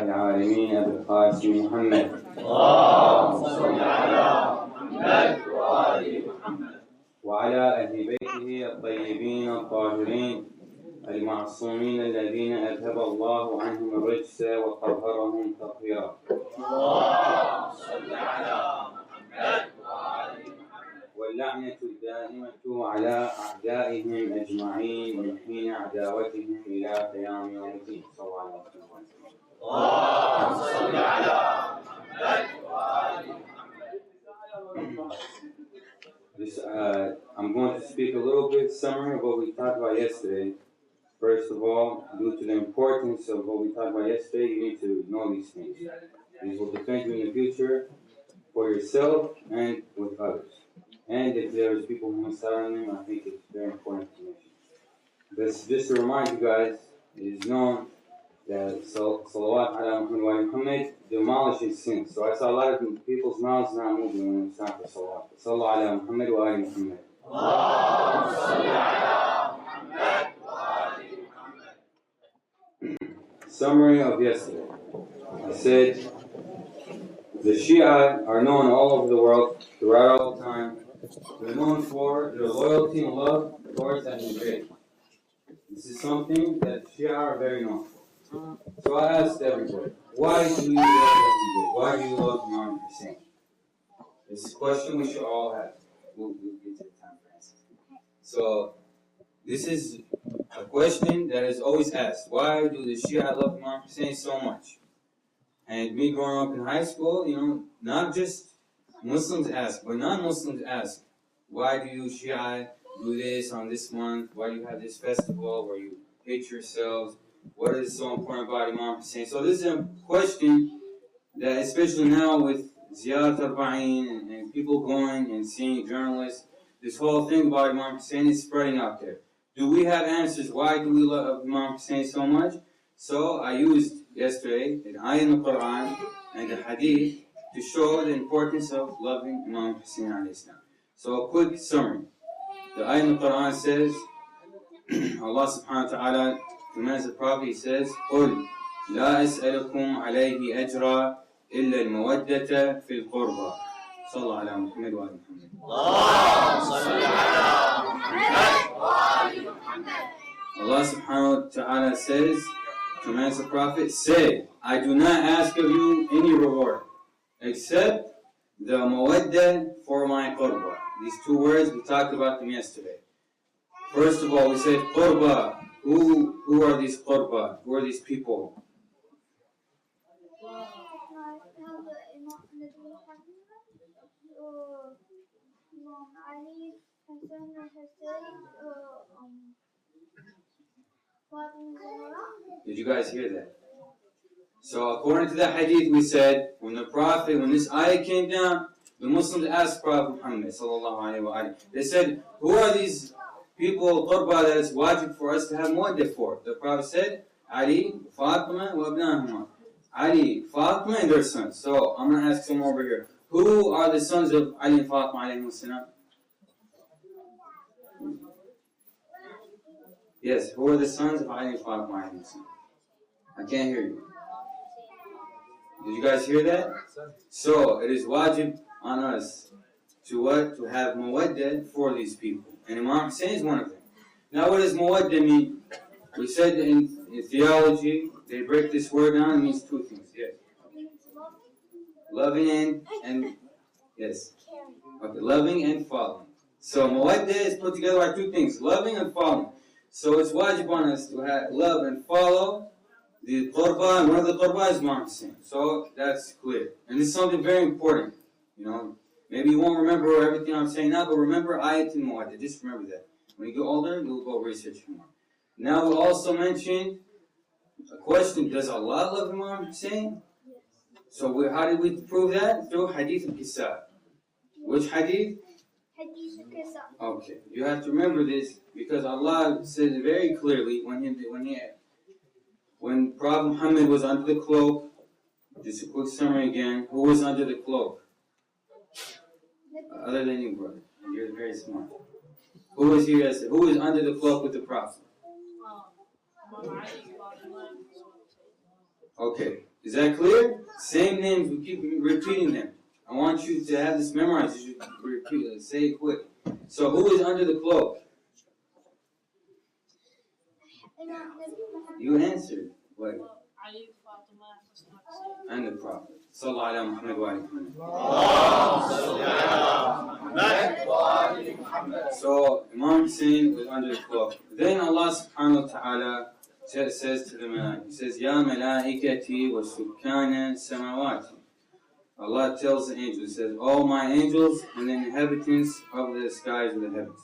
العالمين أبي القاسم محمد. اللهم صل على محمد وآل محمد وعلى أهل بيته الطيبين الطاهرين المعصومين الذين أذهب الله عنهم الرجس وطهرهم تطهيرا. اللهم صل على محمد وآل محمد واللعنة الدائمة على أعدائهم أجمعين من حين عداوتهم إلى قيام يوم الدين. صلى الله عليه وسلم. اللهم صل على محمد وآل محمد. I'm going to speak a little bit summary of what we talked about yesterday. First of all, due to the importance of what we talked about yesterday, you need to know these things. These will defend you in the future for yourself and with others. And if there's people who miss out on them, I think it's very important information. But just to remind you guys, it is known that Salawat ala Muhammad demolishes sins. So I saw a lot of people's mouths not moving when it's time for Salawat. Salawat ala Muhammad wa ala Muhammad. اللهم صل على محمد وآل محمد. Summary of yesterday. I said the Shia are known all over the world, throughout all time. They're known for their loyalty and love towards Ahlul Bayt. This is something that Shia are very known for. So I asked everybody, why do you love Ahlul Bayt? Why do you love Imam Hussein? This is a question we should all have. We'll get to the time for answers. So this is a question that is always asked. Why do the Shia love Imam Hussein so much? And me growing up in high school, not just Muslims ask, but non-Muslims ask, why do you Shia do this on this month? Why do you have this festival where you hate yourselves? What is so important about Imam Hussein? So this is a question that, especially now with Ziyarat Arba'in and people going and seeing journalists, this whole thing about Imam Hussein is spreading out there. Do we have answers? Why do we love Imam Hussein so much? So I used yesterday an ayah in the Quran and a hadith to show the importance of loving Imam Hussein alayhi salam. So a quick summary. The ayah in the Quran says, Allah subhanahu wa ta'ala commands the Prophet, he says, قُلْ لَا أَسْأَلُكُمْ عَلَيْهِ أَجْرًا إِلَّا الْمَوَدَّةَ فِي الْقُرْبَى. صلى الله على محمد وآل محمد. اللهم صل على محمد وآل محمد. Allah subhanahu wa ta'ala says, commands the Prophet, say, I do not ask of you any reward except the mawaddah for my qurba. These two words, we talked about them yesterday. First of all, we said qurba. Who are these qurba? Who are these people? Did you guys hear that? So according to the hadith, we said, when this ayah came down, the Muslims asked Prophet Muhammad sallallahu alaihi wasallam. They said, who are these people, qurba, that is wajib for us to have muwaddah for? The Prophet said, Ali, Fatima, wa abnahuma. Ali, Fatima, and their sons. So I'm going to ask someone over here. Who are the sons of Ali and Fatima alayhi salam? Yes, who are the sons of Ali and Fatima alayhi salam? I can't hear you. Did you guys hear that? So it is wajib on us to have mawaddah for these people. And Imam Hussein is one of them. Now what does mawaddah mean? We said in theology, they break this word down, it means two things. Yes. Loving and yes. Okay, loving and following. So mawaddah is put together by two things, loving and following. So it's wajib on us to love and follow the qurba, and one of the qurba is Imam Hussein. So that's clear. And this is something very important. Maybe you won't remember everything I'm saying now, but remember ayat and mawaddah. Just remember that. When you get older, you'll go research more. Now we also mentioned a question, does Allah love Imam Hussein? So how did we prove that? Through hadith al-Qissa. Which hadith? Hadith al-Qissa. Okay, you have to remember this because Allah said it very clearly when Prophet Muhammad was under the cloak. Just a quick summary again. Who was under the cloak? Other than you, brother. You're very smart. Who was here yesterday? Who was under the cloak with the Prophet? Okay. Is that clear? Same names, we keep repeating them. I want you to have this memorized. You should repeat it, say it quick. So who is under the cloak? You answered. What? And the Prophet. Sallallahu alayhi Muhammad wa alayhi Muhammad. So Imam Hussein was under the cloak. Then Allah subhanahu wa ta'ala says to the malaika, He says, Ya malaikati wa sukkana samawati. Allah tells the angels, He says, all my angels and the inhabitants of the skies of the heavens.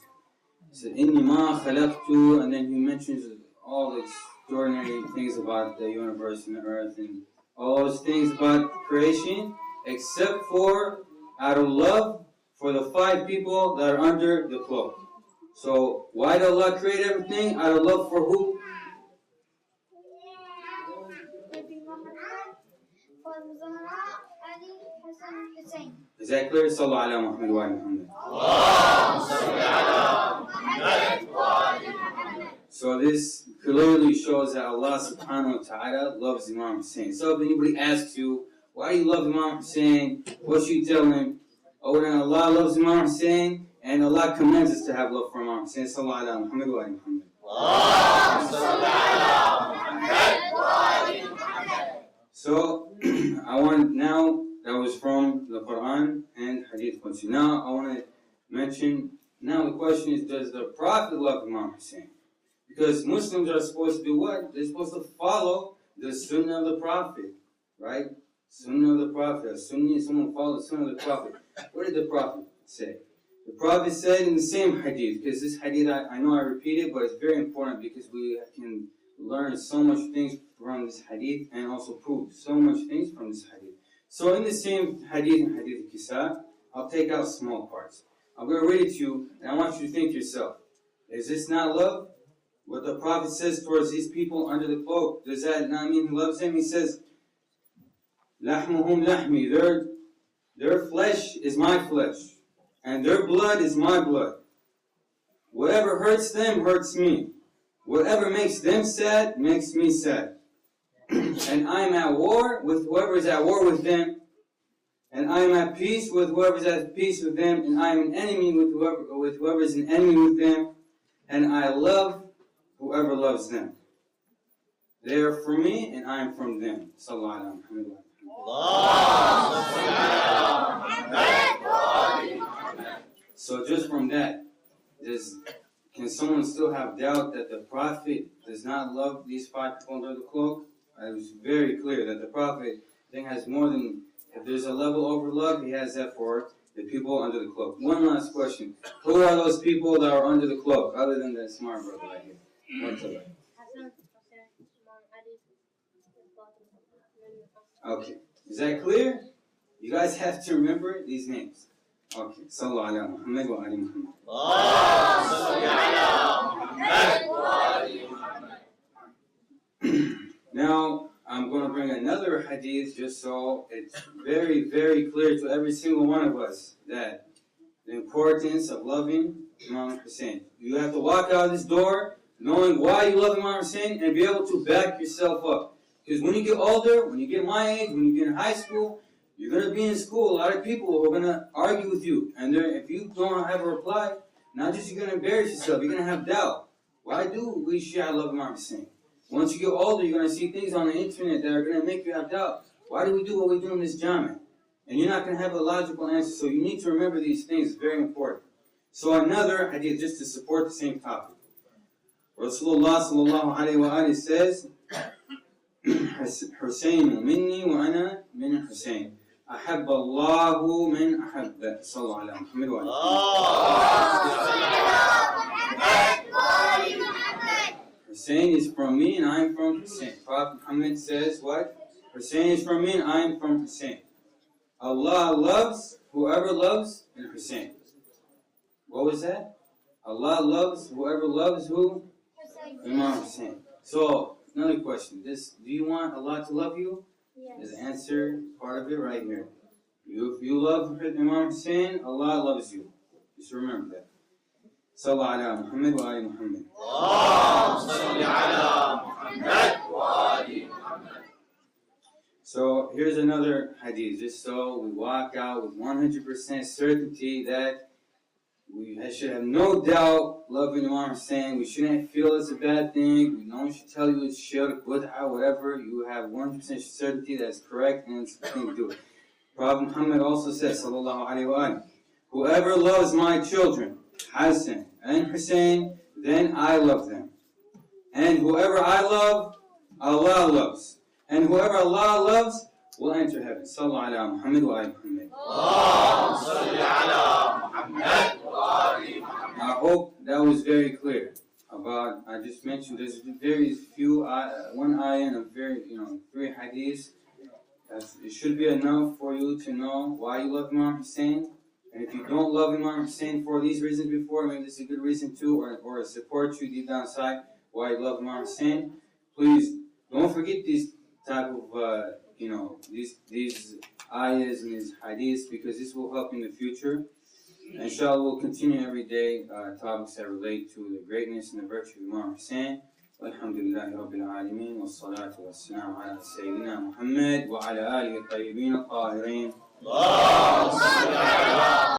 He said, Inni ma khalaqtu, and then He mentions all the extraordinary things about the universe and the earth and all those things about creation, except for out of love for the 5 people that are under the cloak. So why did Allah create everything? Out of love for who? Is that clear? Sallallahu alayhi Muhammad wa Muhammad. So this clearly shows that Allah subhanahu wa ta'ala loves Imam Hussein. So if anybody asks you, why do you love Imam Hussein? What should you tell him? Oh, then Allah loves Imam Hussein and Allah commands us to have love for Imam Hussein. Sallallahu alayhi Muhammad wa Muhammad. So I want now, that was from the Quran and Hadith Qudsi. Now I want to mention, now the question is, does the Prophet love Imam Hussein? Because Muslims are supposed to do what? They're supposed to follow the Sunnah of the Prophet, right? Sunnah of the Prophet. A Sunni, someone follows the Sunnah of the Prophet. What did the Prophet say? The Prophet said in the same Hadith, because this Hadith, I know I repeat it, but it's very important because we can learn so much things from this Hadith and also prove so much things from this Hadith. So in the same Hadith, in Hadith al-Kisa, I'll take out small parts. I'm going to read it to you, and I want you to think yourself. Is this not love? What the Prophet says towards these people under the cloak, does that not mean He loves them? He says, لَحْمُهُمْ لَحْمِي, their flesh is my flesh, and their blood is my blood. Whatever hurts them, hurts me. Whatever makes them sad, makes me sad. And I am at war with whoever is at war with them, and I am at peace with whoever is at peace with them, and I am an enemy with whoever is an enemy with them, and I love whoever loves them. They are from me, and I am from them. Sallallahu alayhi wa sallam. So just from that, can someone still have doubt that the Prophet does not love these 5 people under the cloak? It was very clear that the Prophet has more than, if there's a level over love, he has that for the people under the cloak. One last question. Who are those people that are under the cloak, other than that smart brother right here? What's up? Okay. Is that clear? You guys have to remember these names. Okay. Sallallahu alayhi Muhammad wa alayhi Muhammad. Now, I'm going to bring another hadith just so it's very, very clear to every single one of us that the importance of loving Imam Hussein. You have to walk out of this door knowing why you love Imam Hussein and be able to back yourself up. Because when you get older, when you get my age, when you get in high school, you're going to be in school. A lot of people are going to argue with you. And if you don't have a reply, not just you're going to embarrass yourself, you're going to have doubt. Why do we Shia love Imam Hussein? Once you get older, you're going to see things on the internet that are going to make you have doubt. Why do we do what we do in this Jama? And you're not going to have a logical answer. So you need to remember these things. It's very important. So another hadith just to support the same topic. Rasulullah sallallahu alayhi wa alayhi says, Hussein minni wa ana min Hussein. أحب الله من أحب صلى الله على محمد وعلى Hussein is from me and I am from Hussein. Prophet Muhammad says what? Hussein is from me and I am from Hussein. Allah loves whoever loves in Hussein. What was that? Allah loves whoever loves who? Imam Hussein. So, another question. Do you want Allah to love you? Yes. There's an answer, part of it right here. If you love Imam Hussein, Allah loves you. Just remember that. Sallallahu ala Muhammad wa ali Muhammad. So here's another hadith, just so we walk out with 100% certainty that we should have no doubt loving Imam Hussein. We shouldn't feel it's a bad thing. No one should tell you it's shirk, whatever. You have 100% certainty that's correct and it's the thing to do. Prophet Muhammad also said, sallallahu alayhi wa sallam, whoever loves my children, Hassan and Hussein, then I love them. And whoever I love, Allah loves. And whoever Allah loves will enter heaven. Sallallahu ala Muhammad wa ala Muhammad. اللهم صل على محمد وآل محمد. I hope that was very clear about, I just mentioned there's very few, one ayah and a very, 3 hadiths. It should be enough for you to know why you love Imam Hussein. And if you don't love Imam Hussein for these reasons before, maybe this is a good reason too, or support you deep down inside why you love Imam Hussein. Please don't forget these type of, these ayahs and these hadiths, because this will help in the future. Inshallah, we'll continue every day topics that relate to the greatness and the virtue of Imam Hussein. Alhamdulillahi Rabbil Alameen, wa salatu wa salam ala Sayyidina Muhammad wa ala alihi tayyibin al-tahirin. اللهم صل على